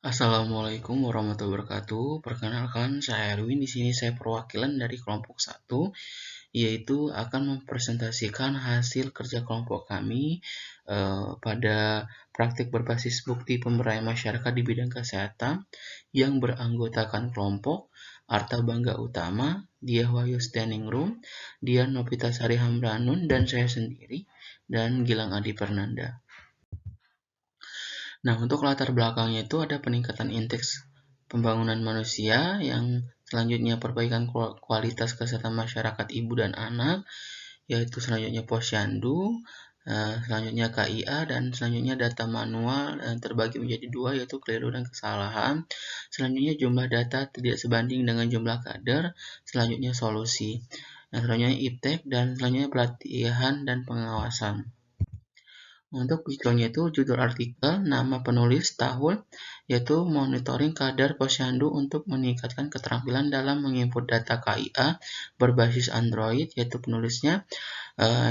Assalamualaikum warahmatullahi wabarakatuh. Perkenalkan, saya Erwin. Di sini saya perwakilan dari kelompok 1, yaitu akan mempresentasikan hasil kerja kelompok kami pada praktik berbasis bukti pemberdayaan masyarakat di bidang kesehatan yang beranggotakan kelompok Arta Bangga Utama, Diah Wahyu Standing Room, Dian Novitasari Hamranun, dan saya sendiri, dan Gilang Adi Fernanda. Nah, untuk latar belakangnya itu ada peningkatan indeks pembangunan manusia, yang selanjutnya perbaikan kualitas kesehatan masyarakat ibu dan anak, yaitu selanjutnya posyandu, selanjutnya KIA, dan selanjutnya data manual terbagi menjadi dua, yaitu keliru dan kesalahan. Selanjutnya jumlah data tidak sebanding dengan jumlah kader, selanjutnya solusi. Nah, selanjutnya iptek, dan selanjutnya pelatihan dan pengawasan. Untuk background-nya itu judul artikel, nama penulis, tahun, yaitu monitoring kadar posyandu untuk meningkatkan keterampilan dalam menginput data KIA berbasis Android, yaitu penulisnya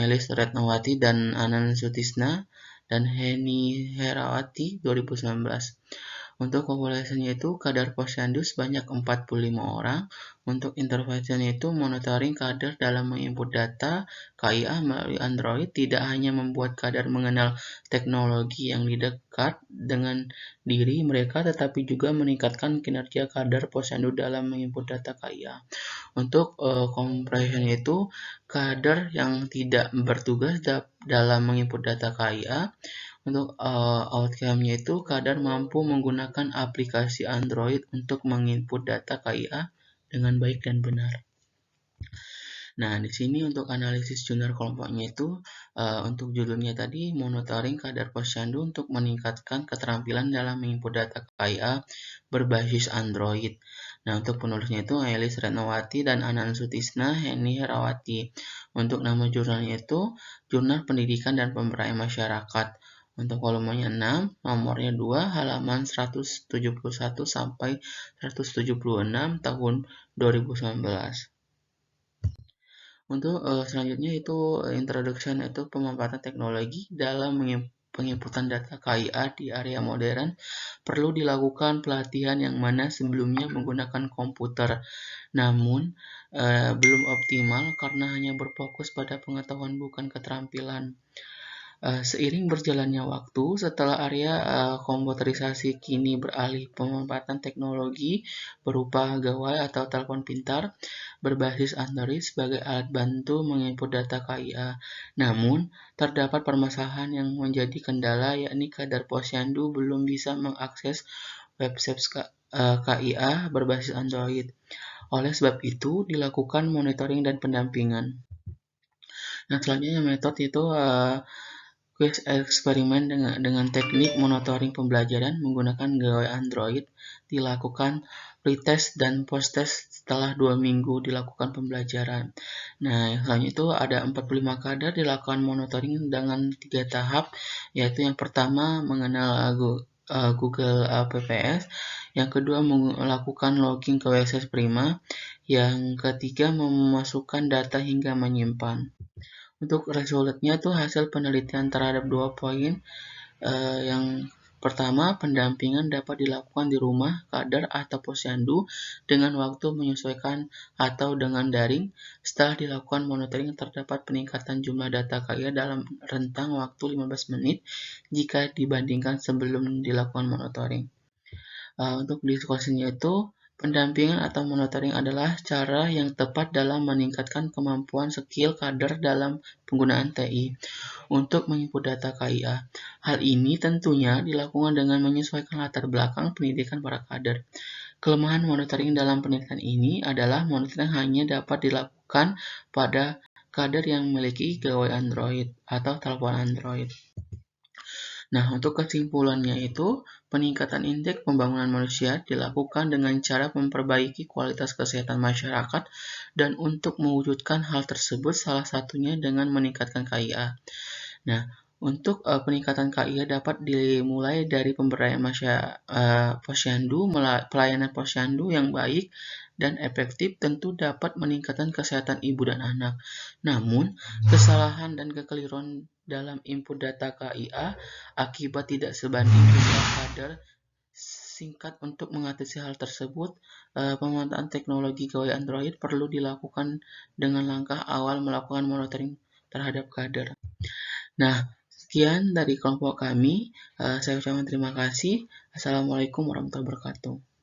Elis Retnawati dan Anan Sutisna dan Heni Herawati 2019. Untuk populasinya itu kadar posyandu sebanyak 45 orang. Untuk intervensinya itu monitoring kadar dalam menginput data KIA melalui Android tidak hanya membuat kadar mengenal teknologi yang dekat dengan diri mereka, tetapi juga meningkatkan kinerja kadar posyandu dalam menginput data KIA. Untuk compression itu kadar yang tidak bertugas dalam menginput data KIA. Untuk outcome-nya itu kadar mampu menggunakan aplikasi Android untuk menginput data KIA dengan baik dan benar. Nah, di sini untuk analisis jurnal kelompoknya itu untuk judulnya tadi monitoring kadar posyandu untuk meningkatkan keterampilan dalam menginput data KIA berbasis Android. Nah, untuk penulisnya itu Elis Retnawati dan Anan Sutisna Heni Herawati. Untuk nama jurnalnya itu Jurnal Pendidikan dan Pemberdayaan Masyarakat. Untuk volumenya 6, nomornya 2, halaman 171 sampai 176 tahun 2019. Untuk selanjutnya itu introduction, itu pemanfaatan teknologi dalam penginputan data KIA di area modern. Perlu dilakukan pelatihan yang mana sebelumnya menggunakan komputer, namun belum optimal karena hanya berfokus pada pengetahuan bukan keterampilan. Seiring berjalannya waktu, setelah area komputerisasi kini beralih pemanfaatan teknologi berupa gawai atau telepon pintar berbasis Android sebagai alat bantu menginput data KIA. Namun, terdapat permasalahan yang menjadi kendala, yakni kadar posyandu belum bisa mengakses website KIA berbasis Android. Oleh sebab itu, dilakukan monitoring dan pendampingan. Nah, selanjutnya metode itu quiz eksperimen dengan teknik monitoring pembelajaran menggunakan gawai Android, dilakukan pretest dan post-test setelah 2 minggu dilakukan pembelajaran. Nah, yang selanjutnya itu ada 45 kadar dilakukan monitoring dengan 3 tahap, yaitu yang pertama mengenal Google PPS, yang kedua melakukan login ke website Prima, yang ketiga memasukkan data hingga menyimpan. Untuk resultnya tuh hasil penelitian terhadap 2 poin. Yang pertama, pendampingan dapat dilakukan di rumah kadar atau posyandu dengan waktu menyesuaikan atau dengan daring. Setelah dilakukan monitoring, terdapat peningkatan jumlah data KIA dalam rentang waktu 15 menit jika dibandingkan sebelum dilakukan monitoring. Untuk diskusinya itu, pendampingan atau monitoring adalah cara yang tepat dalam meningkatkan kemampuan skill kader dalam penggunaan TI untuk menginput data KIA. Hal ini tentunya dilakukan dengan menyesuaikan latar belakang pendidikan para kader. Kelemahan monitoring dalam penelitian ini adalah monitoring hanya dapat dilakukan pada kader yang memiliki gawai Android atau telepon Android. Nah, untuk kesimpulannya itu, peningkatan indeks pembangunan manusia dilakukan dengan cara memperbaiki kualitas kesehatan masyarakat, dan untuk mewujudkan hal tersebut salah satunya dengan meningkatkan KIA. Nah, untuk peningkatan KIA dapat dimulai dari pemberdayaan posyandu, pelayanan posyandu yang baik dan efektif tentu dapat meningkatkan kesehatan ibu dan anak. Namun, kesalahan dan kekeliruan dalam input data KIA akibat tidak sebanding jumlah kader singkat untuk mengatasi hal tersebut, pemanfaatan teknologi gawai Android perlu dilakukan dengan langkah awal melakukan monitoring terhadap kader. Nah, sekian dari kelompok kami. Saya ucapkan terima kasih. Assalamualaikum warahmatullahi wabarakatuh.